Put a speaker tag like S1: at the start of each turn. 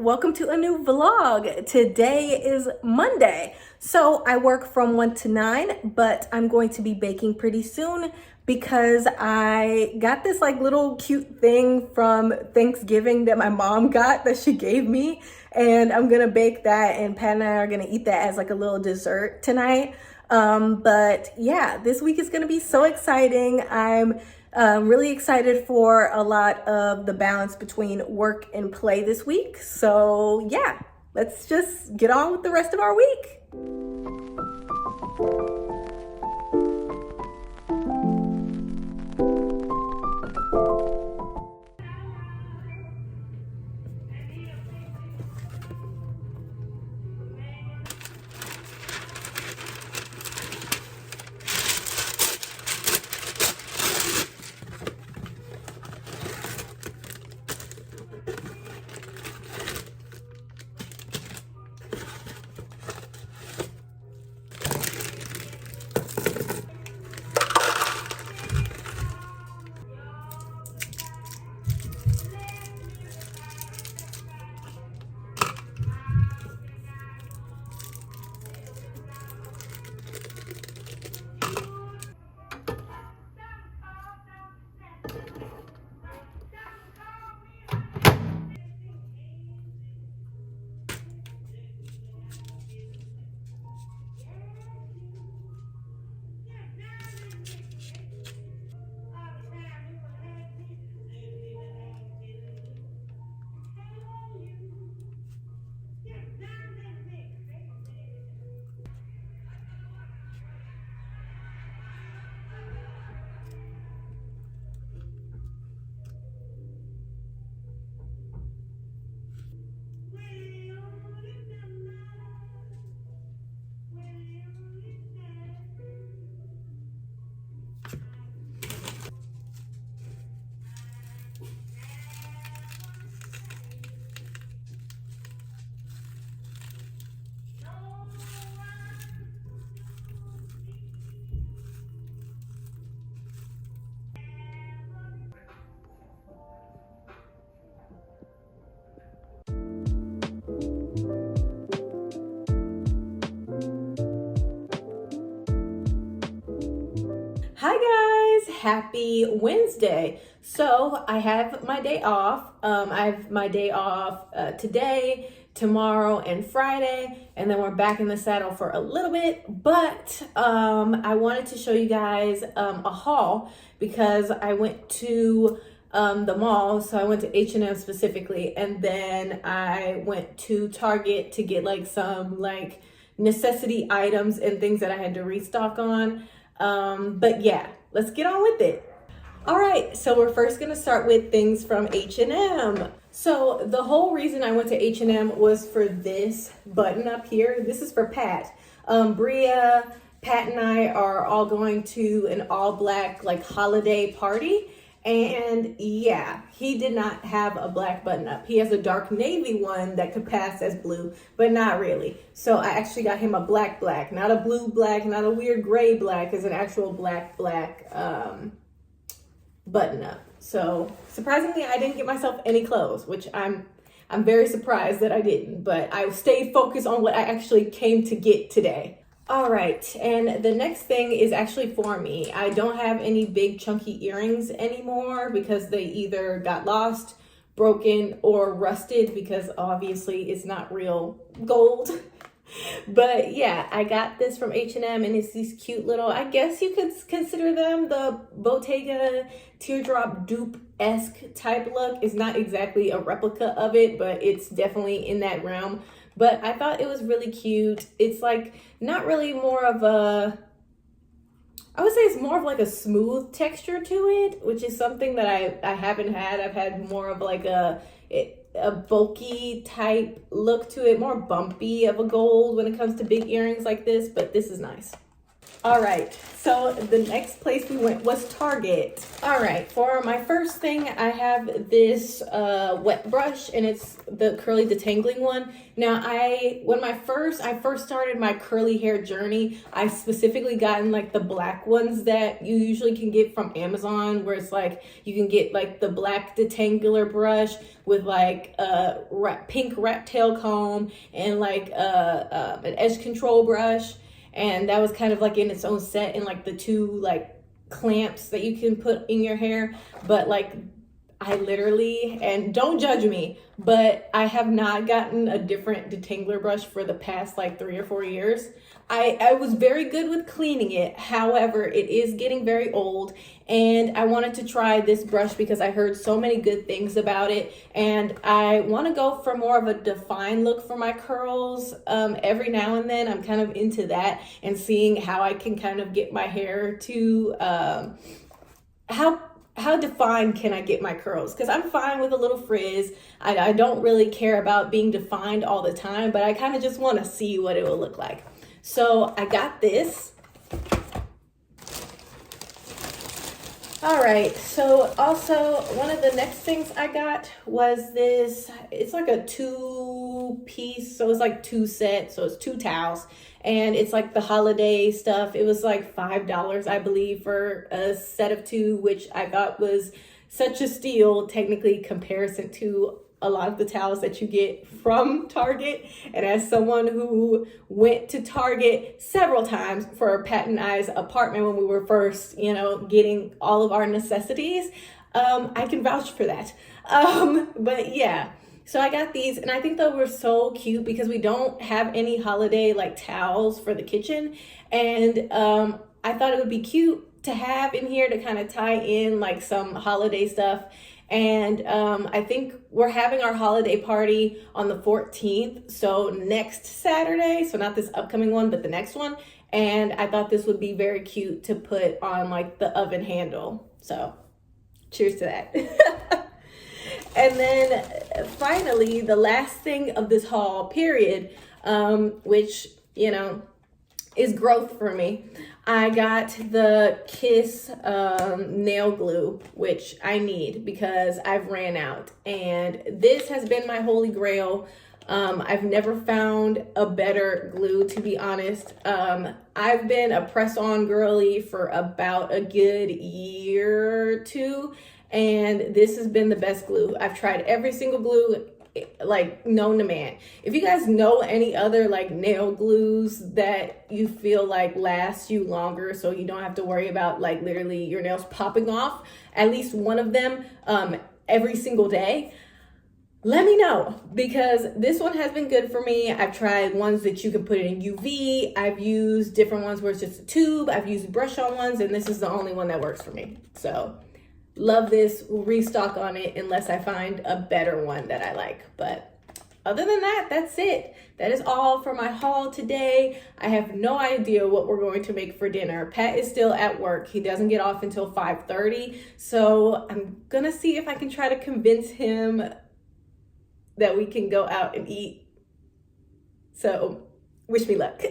S1: welcome to a new vlog. Today is Monday. So I work from 1 to 9, but I'm going to be baking pretty soon because I got this like little cute thing from Thanksgiving that my mom got that she gave me. And I'm gonna bake that, and Pat and I are gonna eat that as like a little dessert tonight. But yeah, this week is gonna be so exciting. I'm really excited for a lot of the balance between work and play this week. So yeah, let's just get on with the rest of our week. Hi guys, happy Wednesday. So I have my day off. I have my day off today, tomorrow, and Friday, and then we're back in the saddle for a little bit. But I wanted to show you guys a haul because I went to the mall. So I went to H&M specifically, and then I went to Target to get like some like necessity items and things that I had to restock on. But yeah, let's get on with it. All right, so we're first gonna start with things from H&M. So the whole reason I went to H&M was for this button up here. This is for Pat. Bria, Pat and I are all going to an all black like holiday party. And yeah, he did not have a black button up. He has a dark navy one that could pass as blue, but not really. So I actually got him a black, not a blue black, not a weird gray black, is an actual black button up. So surprisingly, I didn't get myself any clothes, which I'm very surprised that I didn't, but I stayed focused on what I actually came to get today. All right, and the next thing is actually for me. I don't have any big chunky earrings anymore because they either got lost, broken, or rusted because obviously it's not real gold. But yeah, I got this from H&M and it's these cute little, I guess you could consider them the Bottega teardrop dupe-esque type look. It's not exactly a replica of it, but it's definitely in that realm. But I thought it was really cute. It's like not really more of a, I would say it's more of like a smooth texture to it, which is something that I haven't had. I've had more of like a bulky type look to it, more bumpy of a gold when it comes to big earrings like this, but this is nice. All right, so the next place we went was Target. All right, for my first thing, I have this wet brush, and it's the curly detangling one. Now, when I first started my curly hair journey, I specifically gotten like the black ones that you usually can get from Amazon, where it's like you can get like the black detangler brush with like a pink rat tail comb and like an edge control brush. And that was kind of like in its own set, in like the two like clamps that you can put in your hair. But like I literally, and don't judge me, but I have not gotten a different detangler brush for the past like 3 or 4 years. I was very good with cleaning it. However, it is getting very old, and I wanted to try this brush because I heard so many good things about it, and I want to go for more of a defined look for my curls. Every now and then I'm kind of into that and seeing how I can kind of get my hair to how defined can I get my curls? Because I'm fine with a little frizz. I don't really care about being defined all the time, but I kind of just want to see what it will look like. So I got this. All right, so also one of the next things I got was this. It's like a 2-piece, so it's like 2 sets, so it's 2 towels, and it's like the holiday stuff. It was like $5, I believe, for a set of 2, which I thought was such a steal, technically, comparison to a lot of the towels that you get from Target. And as someone who went to Target several times for Pat and I's apartment when we were first, getting all of our necessities, I can vouch for that. But yeah, so I got these, and I think they were so cute because we don't have any holiday like towels for the kitchen. And I thought it would be cute to have in here to kind of tie in like some holiday stuff. And I think we're having our holiday party on the 14th. So next Saturday, so not this upcoming one, but the next one. And I thought this would be very cute to put on like the oven handle. So cheers to that. And then finally, the last thing of this haul, period, which, is growth for me. I got the Kiss nail glue, which I need because I've ran out. And this has been my holy grail. I've never found a better glue, to be honest. I've been a press-on girly for about a good year or 2, and this has been the best glue. I've tried every single glue like known to man. If you guys know any other like nail glues that you feel like last you longer, so you don't have to worry about like literally your nails popping off, at least one of them every single day, let me know, because this one has been good for me. I've tried ones that you can put it in UV. I've used different ones where it's just a tube. I've used brush on ones, and this is the only one that works for me. So love this. We'll restock on it unless I find a better one that I like. But other than that, that's it. That is all for my haul today. I have no idea what we're going to make for dinner. Pat is still at work. He doesn't get off until 5:30. So I'm going to see if I can try to convince him that we can go out and eat. So wish me luck.